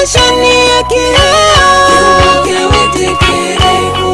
Stesheni ya Kiheo Kabiru.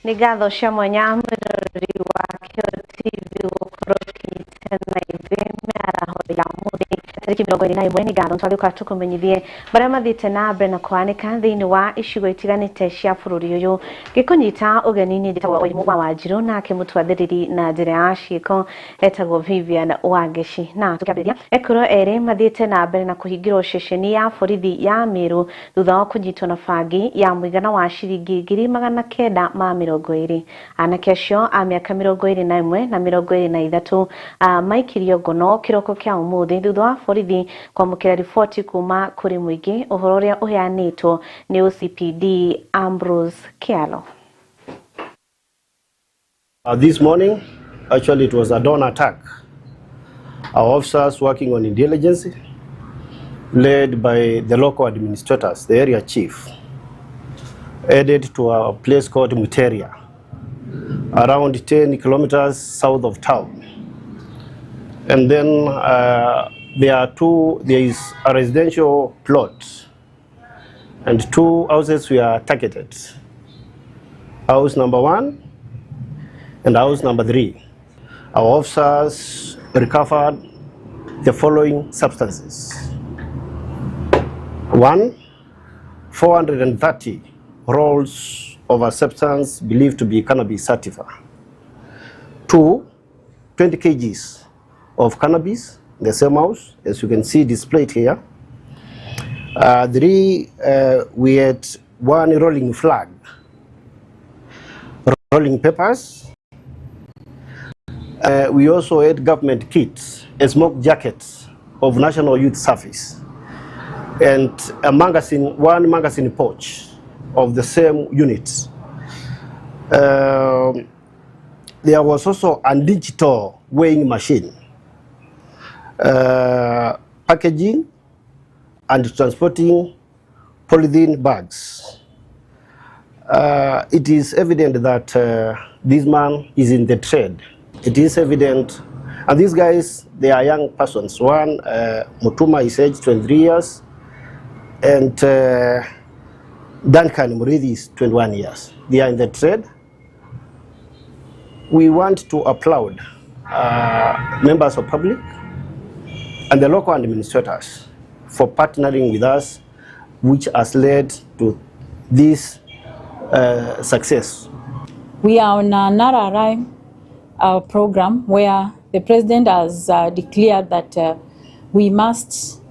Nĩ ngatho cia mwanya mwĩroreri wa kiheotv gũkorwo na ithuĩ mĩaraho ya mũthĩ tarĩki 21 nĩ ngatho twagĩũka tũkũmenyithie marĩa mathiĩte na mbere na kũhanĩka thĩinĩ wa icigo itiganĩte cia bũrũri ũyũ gĩkũnyita ũgeni-inĩ njĩtagwo Wairimu wa Wanjiru nake mũtwathĩrĩri na njĩra ya ciĩko etagwo Vivian Wangeci. Na tũkĩambĩrĩria ekũrwo erĩ mathiĩte na mbere na kũhingĩrwo ceceni ya borithi ya Meru thutha wa kũnyitwo na bangi ya mũigana wa ciringi 920. Anake acio a mĩaka 21 na 23 maikirio ngono kĩroko kĩa ũmũthĩ thutha wa borithi kwamũkĩra riboti kuma kũrĩ mũingĩ ũhoro ũrĩa ũheanĩtwo nĩ OCPD Ambrose Kialo. This morning, actually it was a dawn attack. Our officers working on intelligence, led by the local administrators, the area chief, headed to a place called Muteria, around 10 kilometers south of town. And then there is a residential plot and 2 houses were targeted. House number 1 and house number 3. Our officers recovered the following substances. 1, 430 rolls of a substance believed to be cannabis sativa. 2, 20 kgs of cannabis in the same house, as you can see displayed here. 3, we had 1 rolling flag, rolling papers. We also had government kits, a smoke jacket of National Youth Service, and a magazine, 1 magazine pouch of the same unit. There was also a digital weighing machine, packaging and transporting polythene bags. It is evident that this man is in the trade. It is evident, and these guys, they are young persons. 1, Mutuma is aged 23 years, and Duncan Murithi is 21 years. They are in the trade. We want to applaud members of public and the local administrators for partnering with us, which has led to this success. We are on an RRI program where the president has declared that we must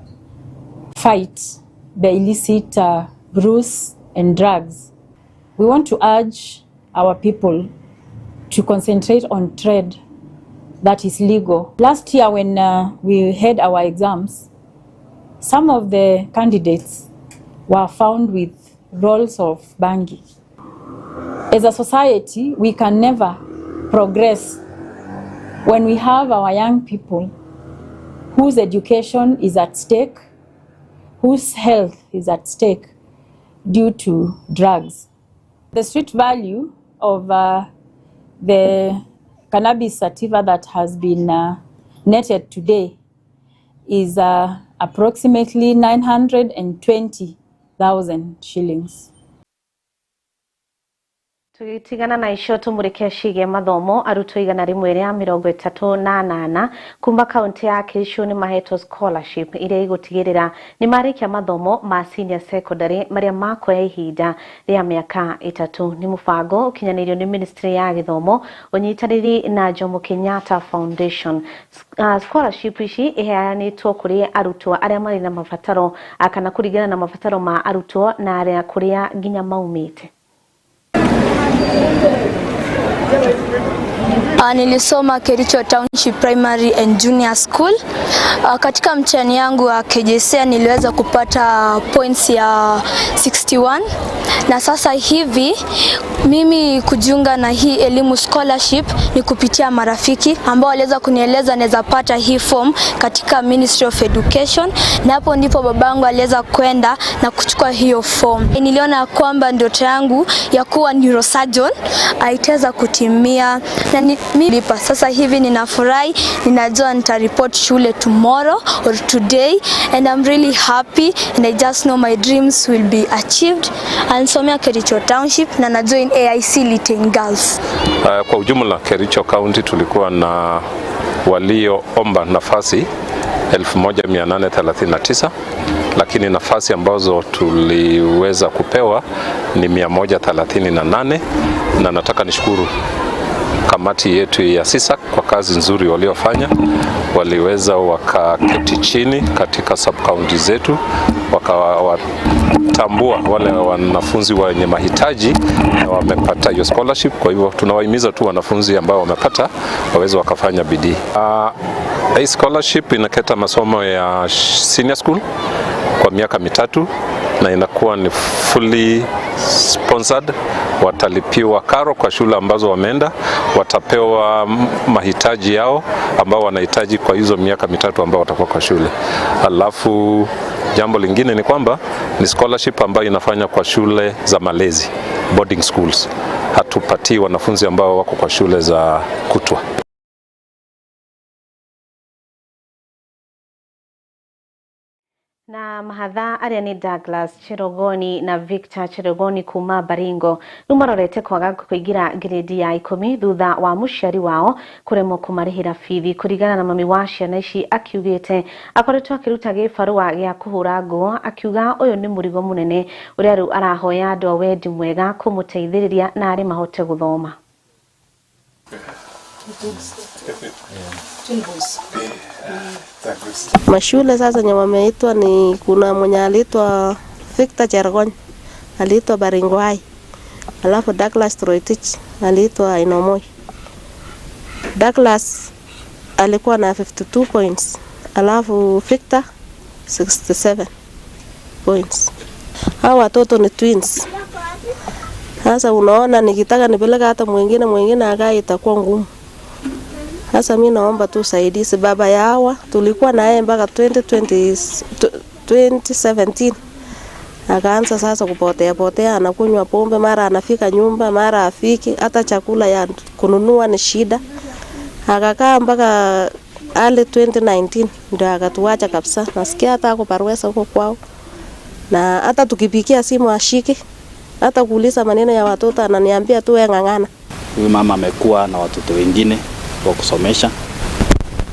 fight the illicit brews and drugs. We want to urge our people to concentrate on trade that is legal. Last year when we had our exams, some of the candidates were found with rolls of bangi. As a society, we can never progress when we have our young people whose education is at stake, whose health is at stake due to drugs. The street value of the cannabis sativa that has been netted today is approximately 920,000 shillings. Tugitigana na icio tumurike ciige mathomo arutwo 138 kuma kaunti ya Kisumu ni mahetwo scholarship iria igutigirira ni marikia mathomo ma senior secondary maria makoya ihinda ria miaka 3 ni mubango ukinyanirio ni Ministry ya Githomo unyitaniri na Jomo Kenyatta Foundation. Scholarship ici iheanitwo kuri arutwo aria mari na mabataro kana kurigana na mabataro ma arutwo na aria kuria nginya maumite. Nilisoma Kericho Township Primary and Junior School. Katika mtihani yangu wa KJSEA niliweza kupata points ya 61 na sasa hivi mimi kujiunga na hii elimu scholarship ni kupitia marafiki ambao waliweza kunieleza naweza pata hii form katika Ministry of Education, na hapo ndipo babangu aliweza kwenda na kuchukua hiyo form. Niliona kwamba ndoto yangu ya kuwa neurosurgeon itaweza kutimia na nilipa. Sasa hivi ninafurahi, ninajua nitareport shule tomorrow or today and I'm really happy and I just know my dreams will be achieved. Nasomea Kericho Township na najoin AIC Little Girls. Kwa ujumla Kericho County tulikuwa na walioomba nafasi 1839, lakini nafasi ambazo tuliweza kupewa ni 138, na nataka nishukuru kamati yetu ya SISAC kwa kazi nzuri waliofanya. Waliweza wakaketi chini katika sub-county zetu, wakawatambua wale wanafunzi wenye mahitaji na wamepata hiyo scholarship. Kwa hivyo tunawahimiza tu wanafunzi ambao wamepata waweze wakafanya bidii. Hii scholarship inaketa masomo ya senior school kwa miaka 3 na inakuwa ni fully sponsored. Watalipiwa karo kwa shule ambazo wameenda, watapewa mahitaji yao ambao wanahitaji kwa hizo miaka 3 ambao watakuwa kwa shule. Alafu jambo lingine ni kwamba ni scholarship ambayo inafanya kwa shule za malezi, boarding schools. Hatupatii wanafunzi ambao wako kwa shule za kutwa. Na mahadha aria ni Douglas Cherogoni na Victor Cherogoni kuma Baringo numarorete kwaga kuingira grade ya 10 thutha wa muciari wao kuremo kumarihira fithi kurigana na mami wa ciana ici akiugite akoretwo akiruta gibarua gia kuhura nguo akiuga uyu ni murigo munene uria riu arahoya andu a wendi mwega kumuteithiriria na ari mahote guthoma. Mashule sasa nye wameitwa ni kuna mwenye aliitwa Victor Cherogoni aliitwa Baringo High, alafu Douglas Troitich aliitwa Inomoi. Douglas alikuwa na 52 points, alafu Victor 67 points. Hawa watoto ni twins. Sasa unaona nikitaka nipeleka hata mwingine akai itakuwa ngumu. Sasa mimi naomba tu usaidizi. Baba ya hawa tulikuwa na yeye mpaka 2017. Akaanza sasa kupotea, anakunywa pombe, mara anafika nyumba, mara afiki, hata chakula ya kununua ni shida. Akakaa mpaka early 2019 ndio akatuacha kabisa. Nasikia hata ako Parwesa huko kwao. Na hata tukipikia simu ashiki, hata kuuliza maneno ya watoto ananiambia tu wewe ngangana. Huyu mama amekuwa na watoto wengine wa kusomesha.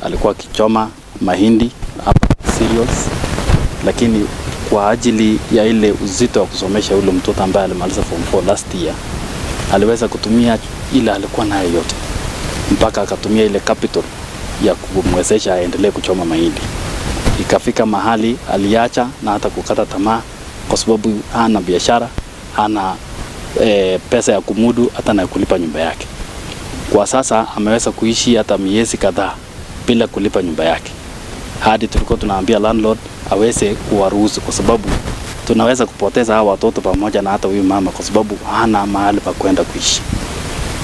Alikuwa akichoma mahindi hapa cereals, lakini kwa ajili ya ile uzito wa kusomesha ule mtoto ambaye alimaliza form 4 last year, aliweza kutumia ile alikuwa nayo yote mpaka akatumia ile capital ya kumwezesha aendelee kuchoma mahindi. Ikafika mahali aliacha na hata kukata tamaa kwa sababu hana biashara, hana pesa ya kumudu hata na kulipa nyumba yake. Kwa sasa ameweza kuishi hata miezi kadhaa bila kulipa nyumba yake. Hadi tulikuwa tunaambia landlord aweze kuwaruhusu kwa sababu tunaweza kupoteza hawa watoto pamoja na hata huyu mama kwa sababu hana mahali pa kwenda kuishi.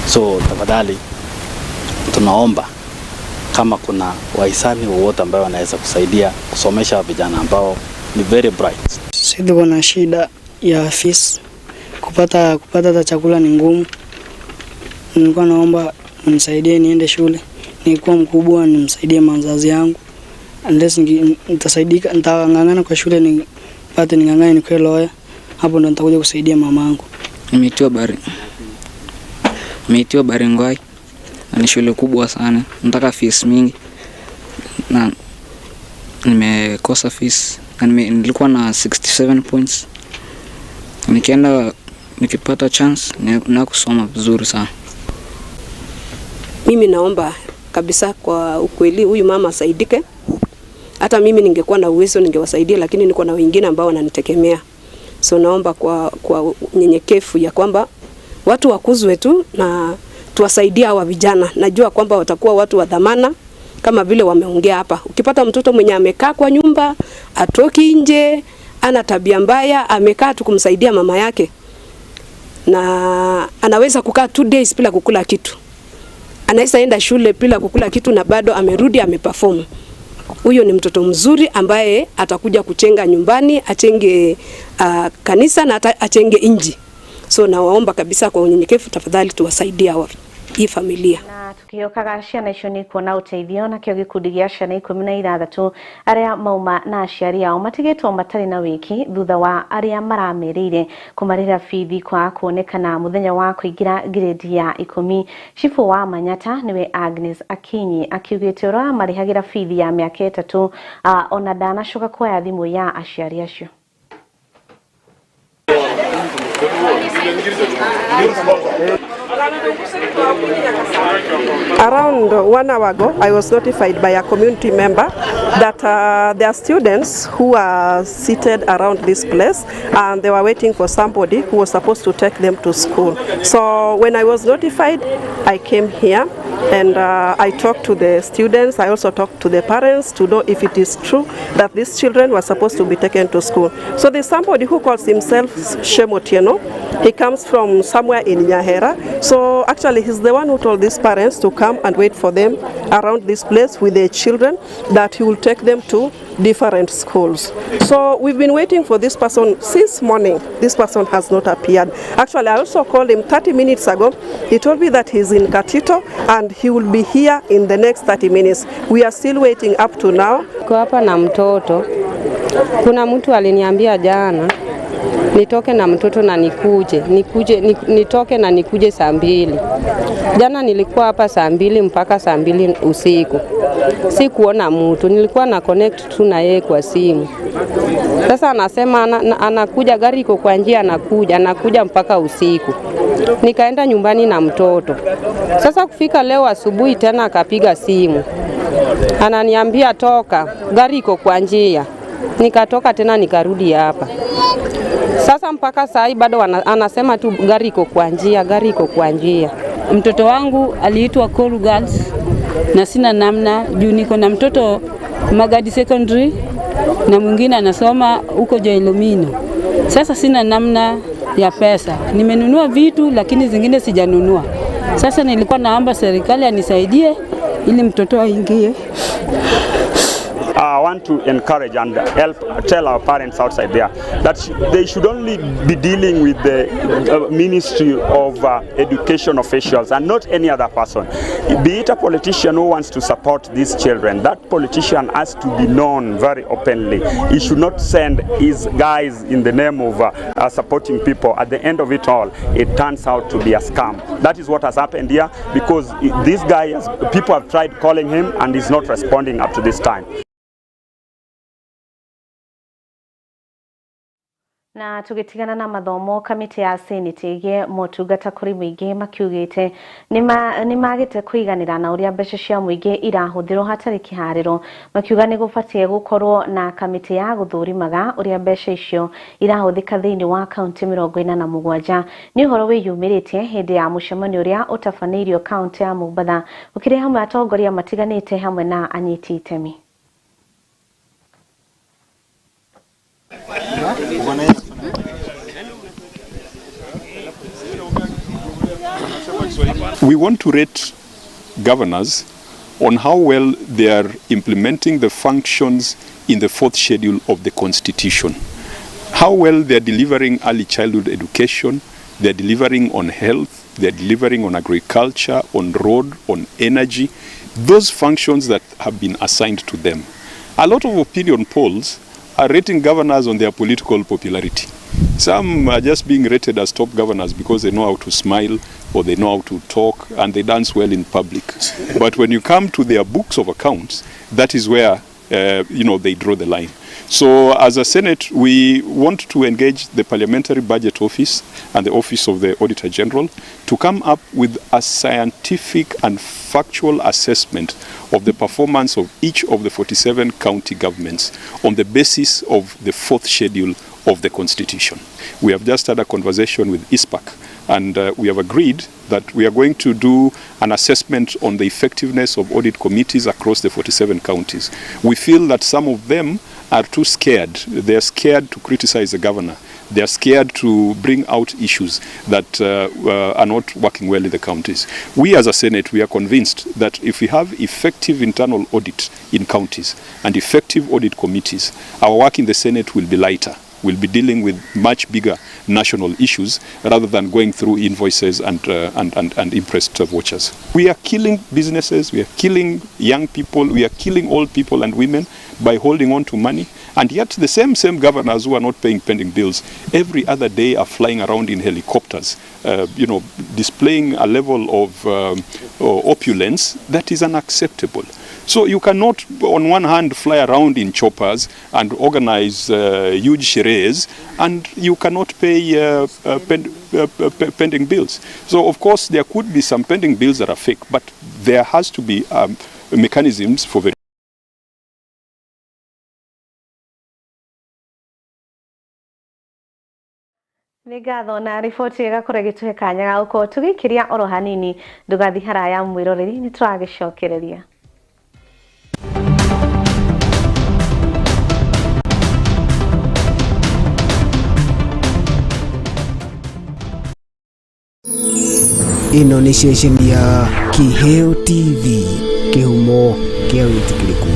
So tafadhali tunaomba kama kuna wahisani wowote ambao wanaweza kusaidia kusomesha vijana ambao ni very bright. Sisi kuna shida ya fees, kupata chakula ni ngumu. Nilikuwa naomba mnisaidie niende shule. Nilikuwa mkubwa nimsaidie mazazi yangu. Unless nitasaidika, nitangangana kwa shule nipate ningangane nikuwe lawyer. Hapo ndo nitakuja kusaidia mamangu. Nimeitiwa Baringwai. Ni shule kubwa sana. Nataka fees mingi. Na nimekosa fees. Na nilikuwa na 67 points. Nikipata chance na kusoma vizuri sana. Mimi naomba kabisa kwa ukweli huyu mama asaidike. Hata mimi ningekuwa na uwezo ningewasaidia, lakini niko na wengine ambao wananitegemea. So naomba kwa nyenyekevu ya kwamba watu wakuzwe tu na tuwasaidie hawa vijana. Najua kwamba watakuwa watu wa dhamana kama vile wameongea hapa. Ukipata mtoto mwenye amekaa kwa nyumba, atoki nje, ana tabia mbaya, amekaa tu kumsaidia mama yake, na anaweza kukaa 2 days bila kukula kitu. Anaweza enda shule bila kukula kitu na bado amerudi ameperform. Huyo ni mtoto mzuri ambaye atakuja kuchenga nyumbani, achenge kanisa na achenge inji. So nawaomba kabisa kwa unyenyekevu, tafadhali tuwasaidie hii familia. Na tukiokaga ciana icio ni kuona uteithio na kio gikundi gia ciana 16 aria mauma na aciari ao matigitwo matari na wiki thutha wa aria maramerire kumarira fithi kwa kuonekana muthenya wa kuingira grade ya 10. Chifu wa Manyata niwe Agnes Akinyi akiugite ora marihagira fithi ya miaka 3 ona ndanacoka kuoya thimu ya aciari acio. Around 1 hour ago, I was notified by a community member that there are students who are seated around this place and they were waiting for somebody who was supposed to take them to school. So when I was notified, I came here and I talked to the students. I also talked to the parents to know if it is true that these children were supposed to be taken to school. So there's somebody who calls himself Shemotieno. He comes from somewhere in Nyahera. So actually he's the one who told these parents to come and wait for them around this place with their children, that he will take them to different schools. So we've been waiting for this person since morning. This person has not appeared. Actually, I also called him 30 minutes ago. He told me that he's in Katito and he will be here in the next 30 minutes. We are still waiting up to now. Kwa hapa na mtoto. Kuna mtu aliniambia jana nitoke na mtoto na nitoke na nikuje saa 2. Jana nilikuwa hapa saa 2 mpaka saa 2 usiku. Sikuona mtu, nilikuwa na connect tu na yeye kwa simu. Sasa anasema anakuja, gari iko kwa njia, anakuja mpaka usiku. Nikaenda nyumbani na mtoto. Sasa kufika leo asubuhi tena akapiga simu. Ananiambia toka, gari iko kwa njia. Nikatoka tena nikarudi hapa. Sasa mpaka saa bado anasema tu gari iko kwa njia. Mtoto wangu aliitwa Call Girls na sina namna juu niko na mtoto Magadi Secondary na mwingine anasoma huko Joilomino. Sasa sina namna ya pesa. Nimenunua vitu lakini zingine sijanunua. Sasa nilikuwa naomba serikali anisaidie ili mtoto aingie. I want to encourage and tell our parents outside there that they should only be dealing with the Ministry of Education officials and not any other person. Be it a politician who wants to support these children, that politician has to be known very openly. He should not send his guys in the name of supporting people. At the end of it all, it turns out to be a scam. That is what has happened here, because this guy, people have tried calling him and he's not responding up to this time. Na tugitigana na mathomo, kamiti ya Senate ige motungata kuri muingi makiugite nimagite kuiganira na uria mbeca cia muingi irahuthirwo hatari kihariro. Makiuga ni gubatie gukorwo na kamiti ya guthurimaga uria mbeca icio irahuthika thiini wa kaunti 47. Ni uhoro wiyumiritie hindi ya mucemanio uria utafaneirio kaunti ya Mombatha, ukiri hamwe atongoria matiganite hamwe na anyiti itemi. We want to rate governors on how well they are implementing the functions in the 4th schedule of the Constitution. How well they are delivering early childhood education, they are delivering on health, they are delivering on agriculture, on road, on energy, those functions that have been assigned to them. A lot of opinion polls are rating governors on their political popularity. Some are just being rated as top governors because they know how to smile or they know how to talk and they dance well in public. But when you come to their books of accounts, that is where they draw the line. So as a Senate, we want to engage the Parliamentary Budget Office and the Office of the Auditor General to come up with a scientific and factual assessment of the performance of each of the 47 county governments on the basis of the 4th schedule of the Constitution. We have just had a conversation with ISPAC, and we have agreed that we are going to do an assessment on the effectiveness of audit committees across the 47 counties. We feel that some of them are too scared. They are scared to criticize the governor. They are scared to bring out issues that are not working well in the counties. We as a Senate, we are convinced that if we have effective internal audit in counties and effective audit committees, our work in the Senate will be lighter. We'll be dealing with much bigger national issues rather than going through invoices and impressed vouchers. We are killing businesses, we are killing young people, we are killing old people and women by holding on to money. And yet the same governors who are not paying pending bills every other day are flying around in helicopters, displaying a level of opulence that is unacceptable. So you cannot, on one hand, fly around in choppers and organize huge charades, and you cannot pay pending bills. So, of course, there could be some pending bills that are fake, but there has to be mechanisms for verification. Nĩ ngatho na riboti ĩgakorwo ĩgĩtũhe kanya ga gũkorwo tũgĩkĩria oro hanini ndũgathiĩ haraya mwĩroreri nĩ tũragĩcokereria. Ĩno nĩ ceceni ya Kiheo TV, kĩhumo kĩa wĩtĩkĩrĩku.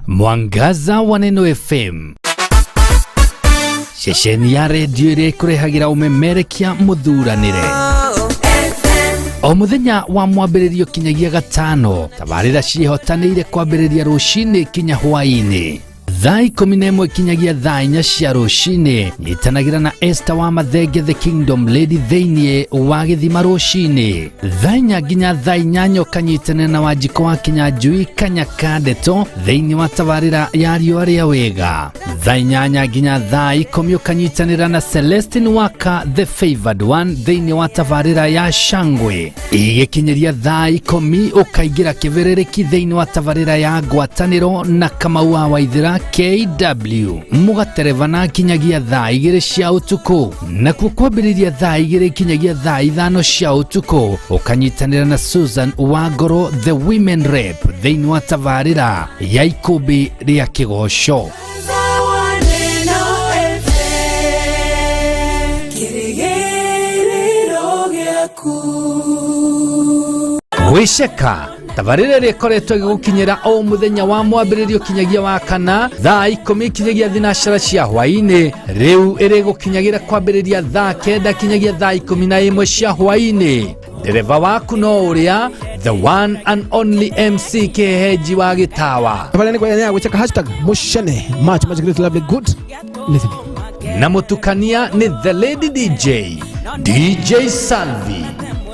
Mwangaza wa Neno FM, ceceni ya redio ĩrĩa ĩkũrehagira umemerekia muthuranire o muthenya wa mwambĩrĩrio kinyagia gatano. Tabarĩra ciĩhotanĩire kwambĩrĩria rũcinĩ kinya hwaĩ-inĩ. Thaa 11 kinyagia thaa 4 cia rũcinĩ. Nyitanagĩra na Esther wa Mathenge the Kingdom Lady thĩinĩ wa Gĩthima rũcinĩ. Thaa 4 nginya thaa 8 kanyitane na Wanjiru wa Kinyanjui Kanyaka Ndeto thĩinĩ wa tabarĩra ya Riũa rĩa Wega. Thaa 8 nginya thaa 10 kanyitanĩra na Celestine Waka the Favored One thĩinĩ wa tabarĩra ya Shangwe. Igĩkinyĩria thaa 10 ũkaingĩra kĩberereki thĩinĩ wa tabarĩra ya Ngwatanĩro na Kamau wa Waithĩra KW. Mugaterevana kinyagia thaa 2 cia utuku. Na kwambĩrĩria thaa 2 kinyagia thaa 5 cia utuku ukanyitanĩra na Susan Wangoro the Women Rep thĩinĩ wa tabarĩra ya Ikũmbĩ rĩa Kĩgoco. Wisheka tabarĩra ĩrĩa ĩkoretwo ĩgĩgũkinyĩra o mũthenya wa mwambĩrĩrio kinyagia wa kana thaa 10 kinyagia thinacara cia hwaĩ-inĩ. Rĩu ĩrĩgũkinyagĩra kwambĩrĩria thaa 9 kinyagia thaa 11 cia hwaĩ-inĩ. Dereva waku no ũrĩa the one and only MC Keheji wa Gĩtawa. Tabarĩra nĩ kwenda gwĩka hashtag mushane much great lovely good listening. Na mũtukania nĩ the lady DJ Salvi.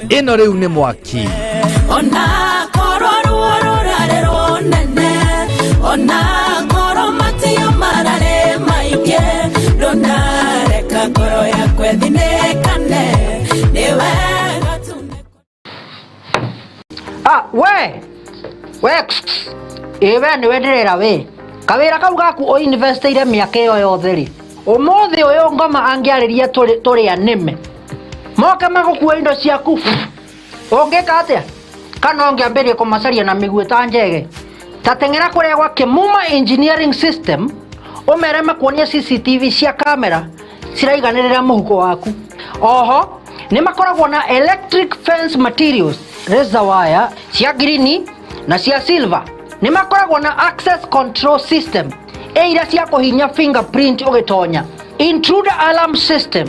Ĩno rĩu nĩ mwaki. Ona koro ruororarero nene, ona koro matio marare maingĩ, ndonareka Eka koro ya kwethine kane Niwe gatune Ewe niwe ndirera we kawira kau gaku o investire miaka iyo yothe ri umuthi uyu ngoma angiariria turi anime moke magukua indo ciaku ungika atia kana ungiambirie kumacaria na miguu ta njege tatengera kuria gwa Kimuma engineering system umere makuonia CCTV cia kamera ciraiganirira muhuko waku oho ni makoragwo na electric fence materials razor wire cia green na cia silver ni makoragwo na access control system eira cia kuhinya fingerprint ugitonya intruder alarm system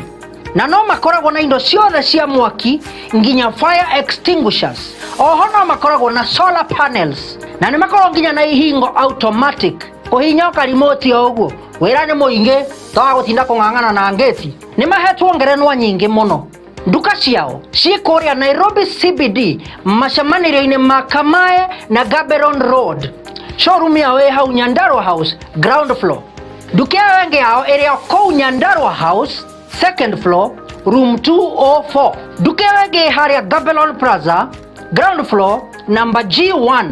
na no makoragwo na indo ciothe cia mwaki nginya fire extinguishers oho no makoragwo na solar panels na ni makoragwo nginya na ihingo automatic kuhinya ka remote oguo wira ni muingi tawa gutinda kungangana na ngeti ni mahetwo ngerenwa nyingi muno nduka ciao cikuria Nairobi CBD macamanirio-ini ma Kamae na Gaborone Road showroom yao hau Nyandarua House ground floor nduka wengi yao area kou Nyandarua House second floor room 204 nduka wengi haria Gaborone Plaza ground floor number G1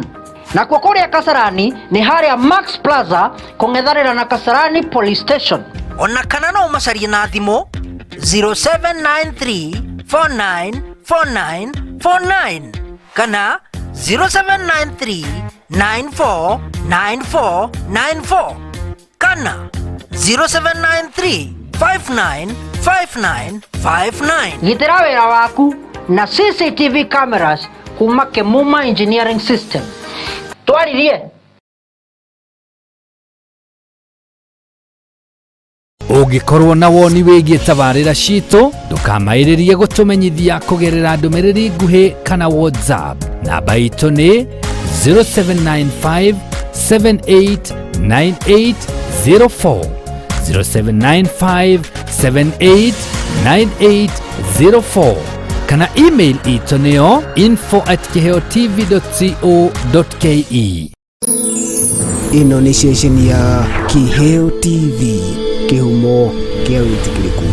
na kwa kuria Kasarani ni haria Max Plaza kongetharira na Kasarani police station ona kana no macarie na thimo 0793494949 kana 0793949494 kana 0793595959 gitira wira waku na CCTV cameras kuma Kimuma engineering system twaririe Ũngĩkorwo na woni wĩgiĩ tabarĩra citũ ndũkamaĩrĩrie gũtũmenyithia kũgerera ndũmĩrĩri nguhĩ kana WhatsApp namba itũ nĩ 0795789804 0795789804 kana email itũ nĩyo info@kiheotv.co.ke. Ĩno nĩ ceceni ya Kiheo TV, kĩhumo kĩa wĩtĩkĩrĩku.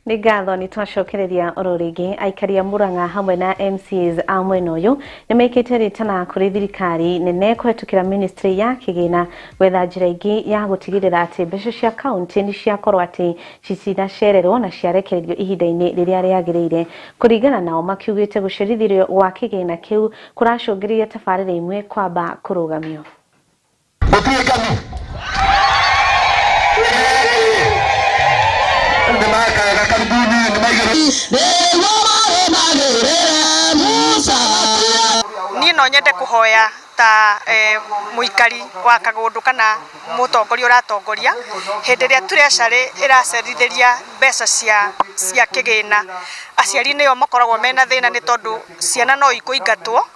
Nĩ ngatho nĩ twacokereria oro rĩngĩ aikaria Murang'a hamwe na MCs a mwena ũyũ nĩ mekĩte rĩtana kũrĩ thirikari nene kũhetũkĩra ministry ya kĩgĩna gwetha njĩra ingĩ ya gũtigĩrĩra atĩ mbeca cia kaunti nĩ ciakorwo atĩ citinacererwo na ciarekererio ihinda-inĩ rĩrĩa rĩagĩrĩire. Kũringana nao makiugĩte gũcerithĩrio gwa kĩgĩna kĩu kũracũngĩrĩria tabarĩra imwe kwamba kũrũgamio. Niĩ no nyende kuhoya ta muikari wa Kagundu kana mutongoria uratongoria hindi ria treasury iracerithĩria mbeca cia kĩgĩna aciari nĩo makoragwo mena thĩna nĩ tondu ciana no ikuingatwo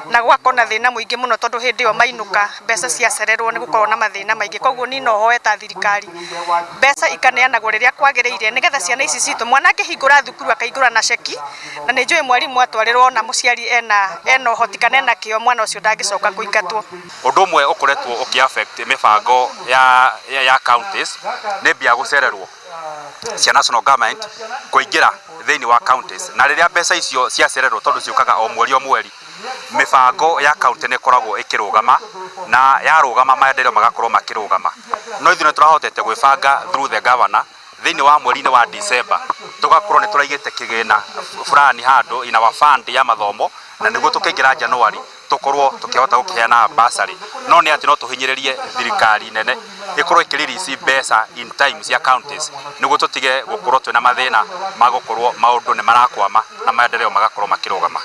na gwakona na thĩna mũingĩ mũno tondu hindi ĩyo mainuka mbeca ciacererwo nĩ gukorwo na mathĩna maingĩ koguo ni no hoe ta thirikari mbeca ikaneanagwo rĩrĩa kwagĩrĩire nĩgetha ciana ici citũ mwana akĩhingũra thukuru akaingũra na ceki na nĩ njũĩ mwarimu atwarĩrwo na mũciari ena ũhoti kana ena kĩo mwana ũcio ndangĩcoka kũingatwo. Ũndũ ũmwe ũkoretwo ũkĩaffect mĩbango ya counties nĩ mbia gũcererwo cia national government kũingĩra thĩinĩ wa counties na rĩrĩa mbeca icio ciacererwo tondu ciũkaga o mweri mibango ya county nĩ koragwo ĩkĩrũgama na yarũgama maendeleo magakorwo makĩrũgama no ithuĩ nĩ tũrahotete gwĩbanga through the governor thĩinĩ wa mweri-inĩ wa December tugakorwo nĩ tũraigĩte kĩgĩna fulani handũ ina wa fund ya mathomo na nĩguo tũkĩingĩra January tukorwo tukihota gũkĩheana basari no nĩ atĩ no tũhinyĩrĩrie thirikari nene ĩkorwo ĩkĩrelease mbeca in times ya counties nĩguo tũtige gũkorwo twĩna mathĩna ma gũkorwo maũndũ nĩ marakwama na maendeleo magakorwo makĩrũgama.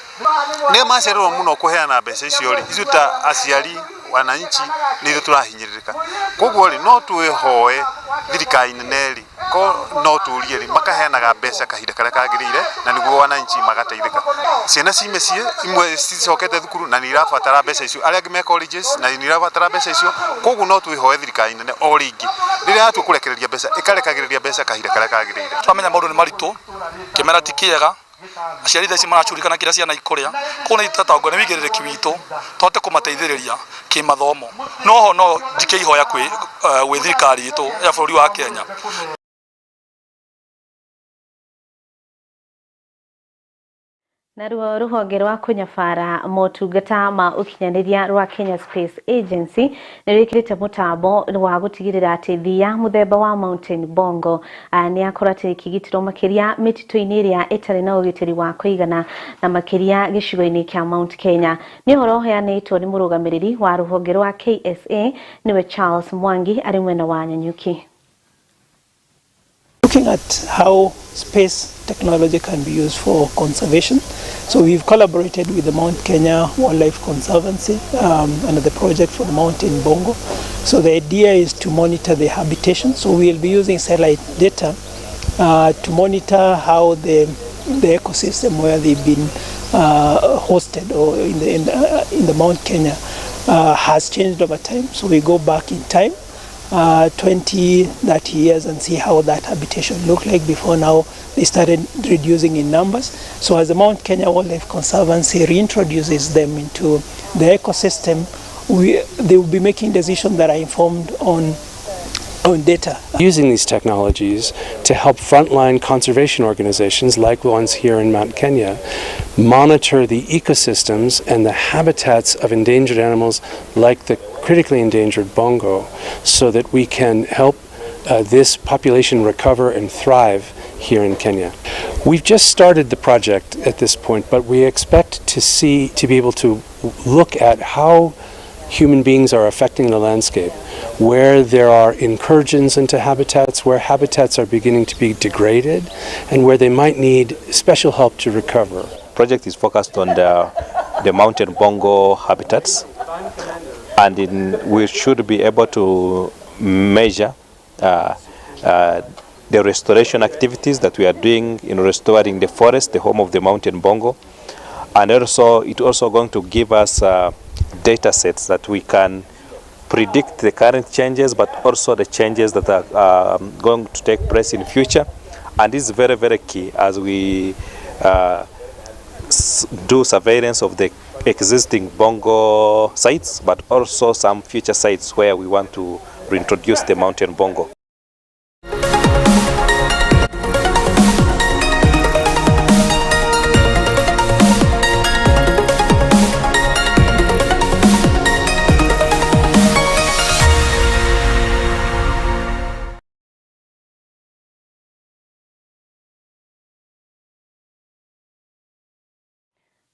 Nĩ macererwo mũno kũheana mbeca icio rĩ ithuĩ ta aciari wananchi nĩ ithuĩ tũrahinyĩrĩrĩka koguo rĩ no twĩhoe thirikari nene rĩ no turie rĩ makaheanaga mbeca kahinda karia kagirire na niguo wananchi magateithika. Ciana ci mĩciĩ imwe cicokete thukuru na ni irabatara mbeca icio, aria angĩ me colleges na ni irabatara mbeca icio. Koguo no twihoe thirikari nene o ringi riria yatu kurekereria mbeca ikarekagiriria mbeca kahinda karia kagirire. Turamenya maundu ni maritu, kimera ti kiega, aciari thaici maracurikana kĩrĩa ciana ikuria, koguo nĩ tũtatangwo nĩ wĩigĩrĩrĩki witũ tũhote kũmateithĩrĩria kĩmathomo. Noho no njikĩihoya gwĩ thirikari itũ ya bũrũri wa Kenya. Naruo ruhonge rwa kunyabara motungata ma ukinyaniria rwa Kenya Space Agency nirikirite mutambo wa gutigirira ati thia muthemba wa Mountain Bongo ni akorate kigitiro makiria mitito-ini iria itari na ugitiri wa kuigana na makiria gicigo-ini kia Mount Kenya. Ni horo heanitwo ni murugamiriri wa ruhonge rwa KSA niwe Charles Mwangi ari mwena wa Nyanyuki. Looking at how space technology can be used for conservation. So we've collaborated with the Mount Kenya Wildlife Conservancy under the project for the Mountain Bongo. So the idea is to monitor the habitation. So we'll be using satellite data to monitor how the ecosystem where they've been hosted or in the Mount Kenya has changed over time. So we go back in time 20, 30 years and see how that habitation looked like before now they started reducing in numbers. So as the Mount Kenya Wildlife Conservancy reintroduces them into the ecosystem, they will be making decisions that are informed on data. Using these technologies to help frontline conservation organizations like the ones here in Mount Kenya monitor the ecosystems and the habitats of endangered animals like the critically endangered bongo, so that we can help this population recover and thrive here in Kenya. We've just started the project at this point, but we expect to be able to look at how human beings are affecting the landscape, where there are incursions into habitats, where habitats are beginning to be degraded, and where they might need special help to recover. The project is focused on the mountain bongo habitats, and we should be able to measure the restoration activities that we are doing in restoring the forest, the home of the mountain bongo, and also it's also going to give us data sets that we can predict the current changes, but also the changes that are going to take place in future. And this is very, very key as we do surveillance of the existing bongo sites, but also some future sites where we want to reintroduce the mountain bongo.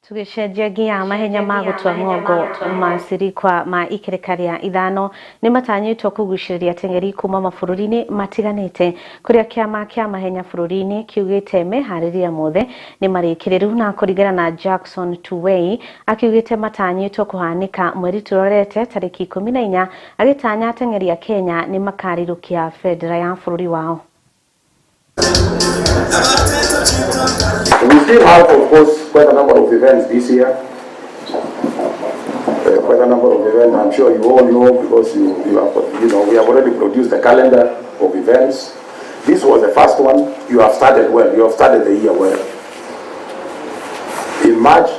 Tugicenjia nginya mahenya ma gutua ngongo macirikwa ma ikerekaria ithano ni matanyitwo kuguciriria tengeri kuma mabũrũri-inĩ matiganĩte kuria kiama kia mahenya bũrũri-inĩ kiugite mehariria mothe ni marikiriru na kũringana na Jackson Tuwei akiugite matanyitwo kuhanika mweri turorete tariki 14 agitanya tengeri ya Kenya ni makarirukia federa ya bũrũri wao. We still have, of course, quite a number of events this year. Quite a number of events. I'm sure you all know because we have already produced a calendar of events. This was the first one. You have started well. You have started the year well. In March,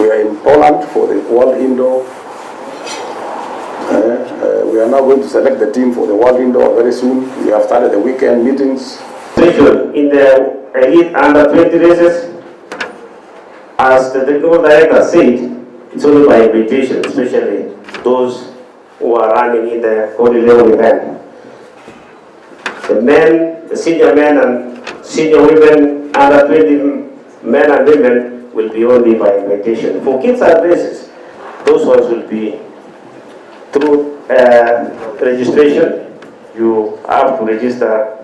we are in Poland for the World Indoor. We are now going to select the team for the World Indoor very soon. We have started the weekend meetings. In the elite under 20 races, as the technical director said, it's only by invitation, especially those who are running in the 40-level event. The men, the senior men and senior women, under 20 men and women will be only by invitation. For kids and races, those ones will be through registration. You have to register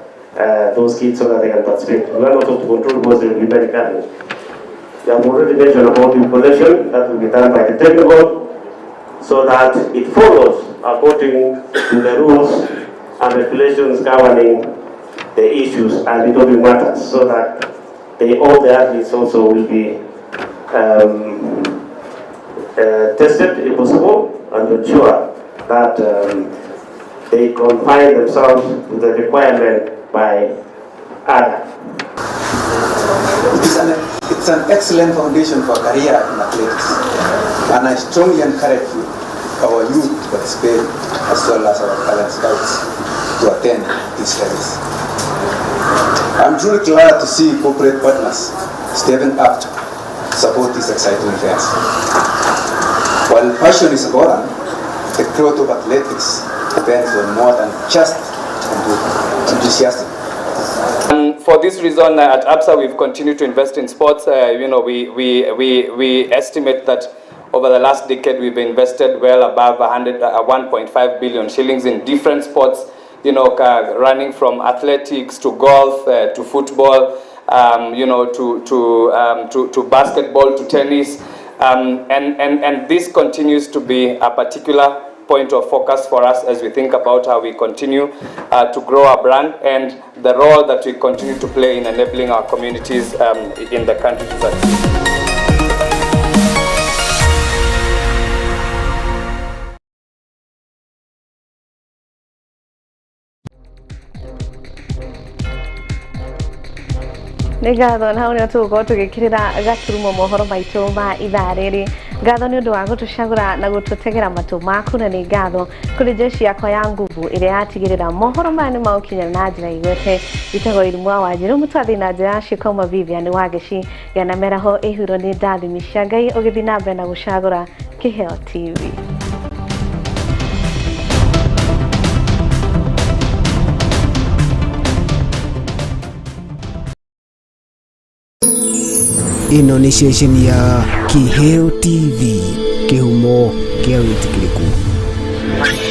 those kids so that they can participate. We are also to control because they will be very careful. We have already mentioned about the collection that will be done by the technical so that it follows according to the rules and regulations governing the issues and the doping matters, so that all the athletes also will be tested if possible, and ensure that they confine themselves to the requirement by ADA. It's an excellent foundation for career in athletics, and I strongly encourage our youth to participate as well as our talent scouts to attend these events. I'm truly glad to see corporate partners stepping up to support these exciting events. While passion is important, the growth of athletics depends on more than just enthusiasm. And for this reason, at APSA, we've continued to invest in sports. We estimate that over the last decade, we've invested well above 1.5 billion shillings in different sports, running from athletics to golf to football, to basketball to tennis. And this continues to be a particular point of focus for us as we think about how we continue to grow our brand and the role that we continue to play in enabling our communities in the country to succeed. Ngatho na hau tuko tugikirira gaturumo mohoro maitu ma ithariri ngatho ni undu wa gutucagura na gututegera matu maku na ni ngatho kuri jeshi yakwa ya nguvu ire yatigirira mohoro mani maukinya na njira igwete itago irimu Wanjiru mutwathi na njira cikoma Vivian Wageci yanamera ho ihuro ni ndathi mishangai ugithina mbere na gucagura Kiheo TV. Ino ni station ya Kiheo TV, kihumo kia witikiriku.